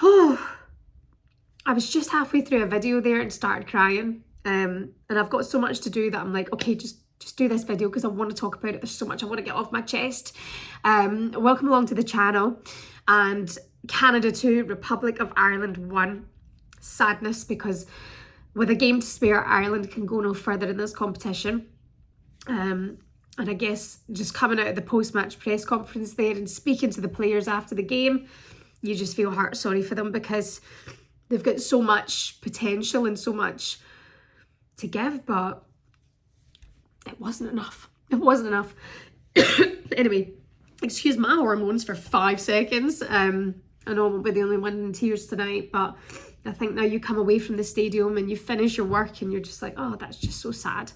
Oh, I was just halfway through a video there and started crying. And I've got so much to do that I'm like, okay, just do this video because I want to talk about it. There's so much I want to get off my chest. Welcome along to the channel. And Canada 2, Republic of Ireland 1. Sadness, because with a game to spare, Ireland can go no further in this competition. And I guess just coming out of the post-match press conference there and speaking to the players after the game, you just feel heart sorry for them because they've got so much potential and so much to give, but it wasn't enough. It wasn't enough. Anyway, excuse my hormones for 5 seconds. I know I won't be the only one in tears tonight, but I think now you come away from the stadium and you finish your work and you're just like, oh, that's just so sad.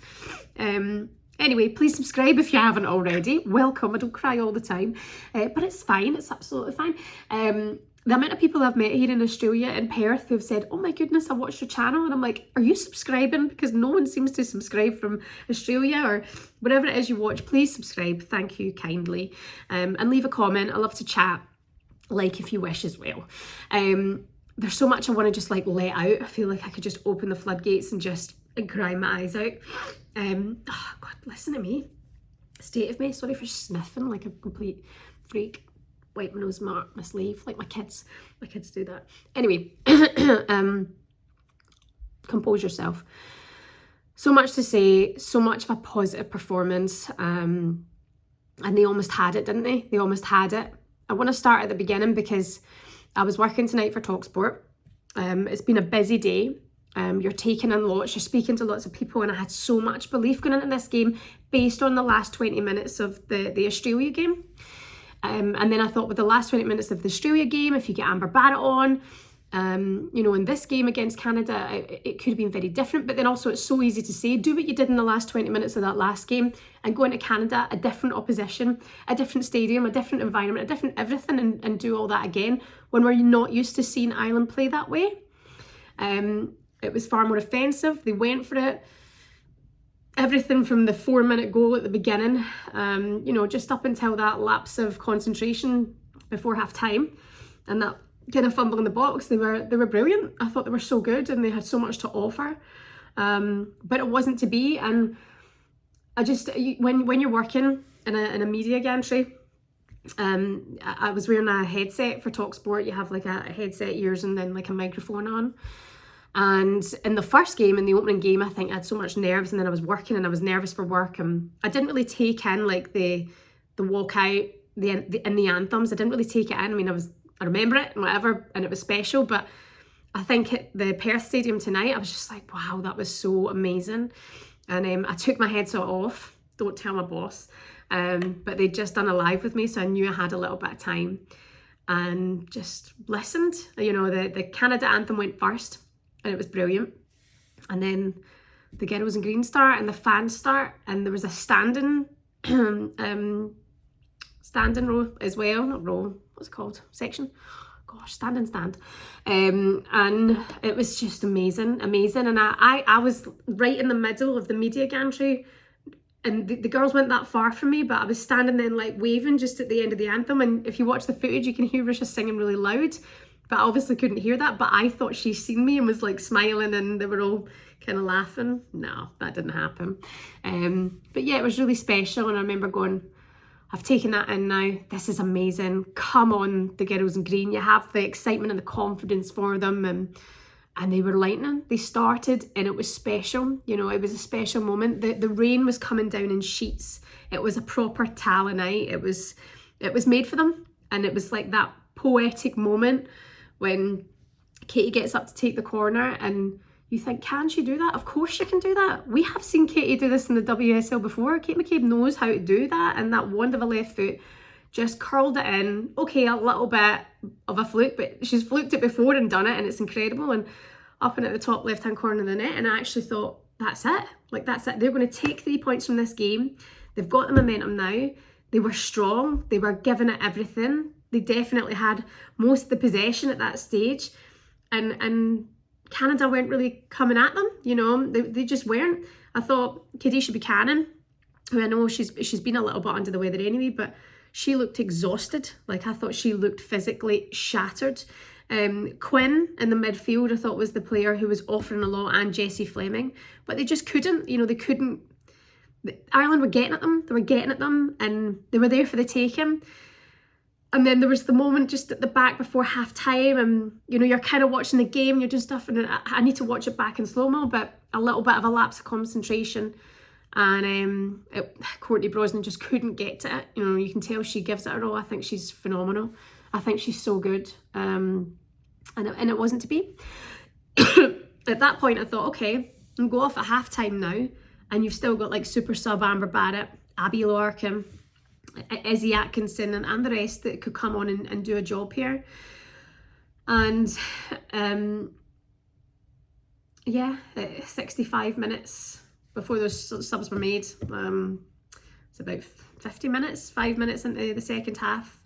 Anyway, please subscribe if you haven't already. Welcome. I don't cry all the time, but it's fine. It's absolutely fine. The amount of people I've met here in Australia, in Perth, who've said, oh my goodness, I watched your channel. And I'm like, are you subscribing? Because no one seems to subscribe from Australia or whatever it is you watch. Please subscribe. Thank you kindly. And leave a comment. I love to chat, like if you wish as well. There's so much I want to just like let out. I feel like I could just open the floodgates and just cry my eyes out. Oh God, listen to me. State of me. Sorry for sniffing like a complete freak. Wipe my nose, mark my sleeve, like my kids do that. Anyway, compose yourself. So much to say, so much of a positive performance, and they almost had it, didn't they? They almost had it. I want to start at the beginning because I was working tonight for TalkSport. It's been a busy day. You're taking in lots, you're speaking to lots of people, and I had so much belief going into this game based on the last 20 minutes of the Australia game. And then I thought with the last 20 minutes of the Australia game, if you get Amber Barrett on, you know, in this game against Canada, it could have been very different. But then also it's so easy to say, do what you did in the last 20 minutes of that last game and go into Canada, a different opposition, a different stadium, a different environment, a different everything, and do all that again when we're not used to seeing Ireland play that way. It was far more offensive. They went for it. Everything from the 4-minute goal at the beginning, you know, just up until that lapse of concentration before half time and that kind of fumble in the box, they were brilliant. I thought they were so good and they had so much to offer, but it wasn't to be. And I just, when you're working in a media gantry, I was wearing a headset for TalkSport. You have like a headset ears and then like a microphone on. And in the first game, in the opening game, I think I had so much nerves, and then I was working and I was nervous for work, and I didn't really take in like the walkout, the anthems. I didn't really take it in. I mean, I remember it and whatever, and it was special, but I think at the Perth Stadium tonight, I was just like, wow, that was so amazing. And I took my headset off. Don't tell my boss. But they'd just done a live with me, so I knew I had a little bit of time, and just listened. You know, the Canada anthem went first. And it was brilliant. And then the girls in green start and the fans start, and there was a standing row as well. Not row, what's it called? Section? Gosh, stand. And it was just amazing. And I was right in the middle of the media gantry, and the girls went that far from me, but I was standing then like waving just at the end of the anthem. And if you watch the footage, you can hear Risha singing really loud. But I obviously couldn't hear that, but I thought she'd seen me and was like smiling and they were all kind of laughing. No, that didn't happen. But yeah, it was really special, and I remember going, I've taken that in now. This is amazing. Come on, the girls in green. You have the excitement and the confidence for them, and they were lightning. They started and it was special. You know, it was a special moment. The rain was coming down in sheets. It was a proper Tala night. It was made for them, and it was like that poetic moment when Katie gets up to take the corner and you think, can she do that? Of course she can do that. We have seen Katie do this in the WSL before. Katie McCabe knows how to do that, and that wand of a left foot just curled it in. Okay, a little bit of a fluke, but she's fluked it before and done it, and it's incredible. And up and at the top left-hand corner of the net, and I actually thought, that's it. Like, that's it. They're going to take 3 points from this game. They've got the momentum now. They were strong. They were giving it everything. They definitely had most of the possession at that stage, and Canada weren't really coming at them. You know, they just weren't. I thought Kadisha Buchanan, who I know she's been a little bit under the weather anyway, but she looked exhausted. Like, I thought she looked physically shattered. Quinn in the midfield I thought was the player who was offering a lot, and Jessie Fleming, but they just couldn't, they couldn't. Ireland were getting at them, and they were there for the taking. And then there was the moment just at the back before half time, and you're kind of watching the game, you're doing stuff, and I need to watch it back in slow-mo, but a little bit of a lapse of concentration, and Courtney Brosnan just couldn't get to it. You can tell she gives it her all. I think she's phenomenal. I think she's so good, and it wasn't to be. At that point I thought, okay, I'm go off at half time now, and you've still got like super sub Amber Barrett, Abby Larkin, Izzy Atkinson, and the rest that could come on and do a job here. And 65 minutes before those subs were made. It's about 50 minutes, 5 minutes into the second half.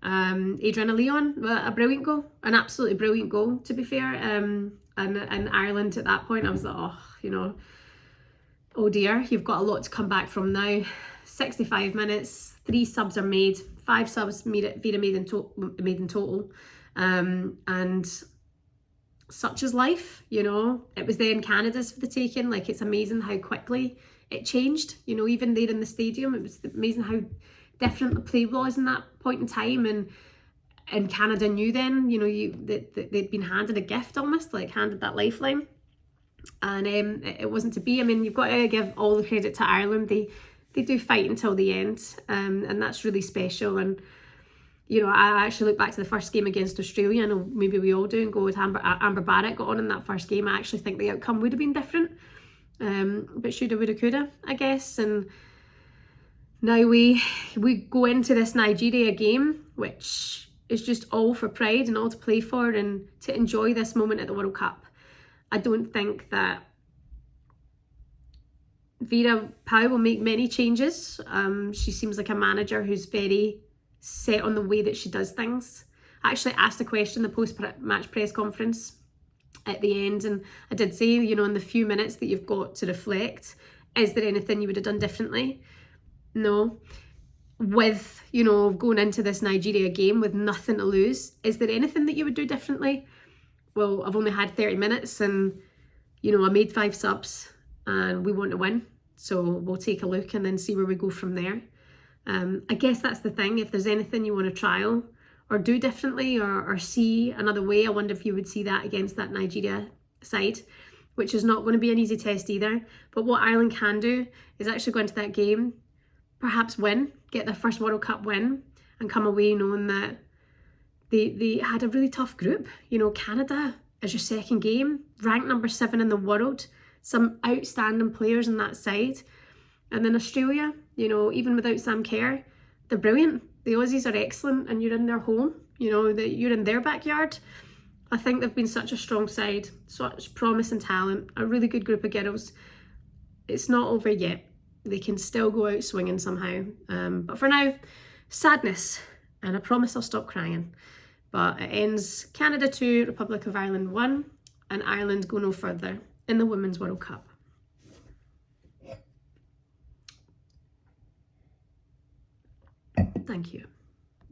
Adriana Leon, a brilliant goal, an absolutely brilliant goal, to be fair. And Ireland at that point, I was like, oh dear, you've got a lot to come back from now. 65 minutes, 3 subs are made, 5 subs Vida made in total. And such is life, It was then Canada's for the taking. Like, it's amazing how quickly it changed, even there in the stadium. It was amazing how different the play was in that point in time, and Canada knew then, they'd been handed a gift, almost like handed that lifeline, and it wasn't to be. I mean, you've got to give all the credit to Ireland. They do fight until the end, and that's really special. And I actually look back to the first game against Australia. I know maybe we all do, and go with Amber Barrett got on in that first game. I actually think the outcome would have been different, but shoulda, woulda, coulda, I guess. And now we go into this Nigeria game, which is just all for pride and all to play for, and to enjoy this moment at the World Cup. I don't think that Vera Pauw will make many changes. She seems like a manager who's very set on the way that she does things. I actually asked a question in the post-match press conference at the end, and I did say, in the few minutes that you've got to reflect, is there anything you would have done differently? No. With, going into this Nigeria game with nothing to lose, is there anything that you would do differently? Well, I've only had 30 minutes and, I made 5 subs and we want to win. So we'll take a look and then see where we go from there. I guess that's the thing. If there's anything you want to trial or do differently or see another way, I wonder if you would see that against that Nigeria side, which is not going to be an easy test either. But what Ireland can do is actually go into that game, perhaps win, get their first World Cup win, and come away knowing that they had a really tough group. Canada is your second game, ranked number 7 in the world, some outstanding players on that side. And then Australia, even without Sam Kerr, they're brilliant. The Aussies are excellent, and you're in their home, you're in their backyard. I think they've been such a strong side, such promise and talent, a really good group of girls. It's not over yet. They can still go out swinging somehow. But for now, sadness, and I promise I'll stop crying. But it ends Canada 2, Republic of Ireland 1, and Ireland go no further in the Women's World Cup. Thank you.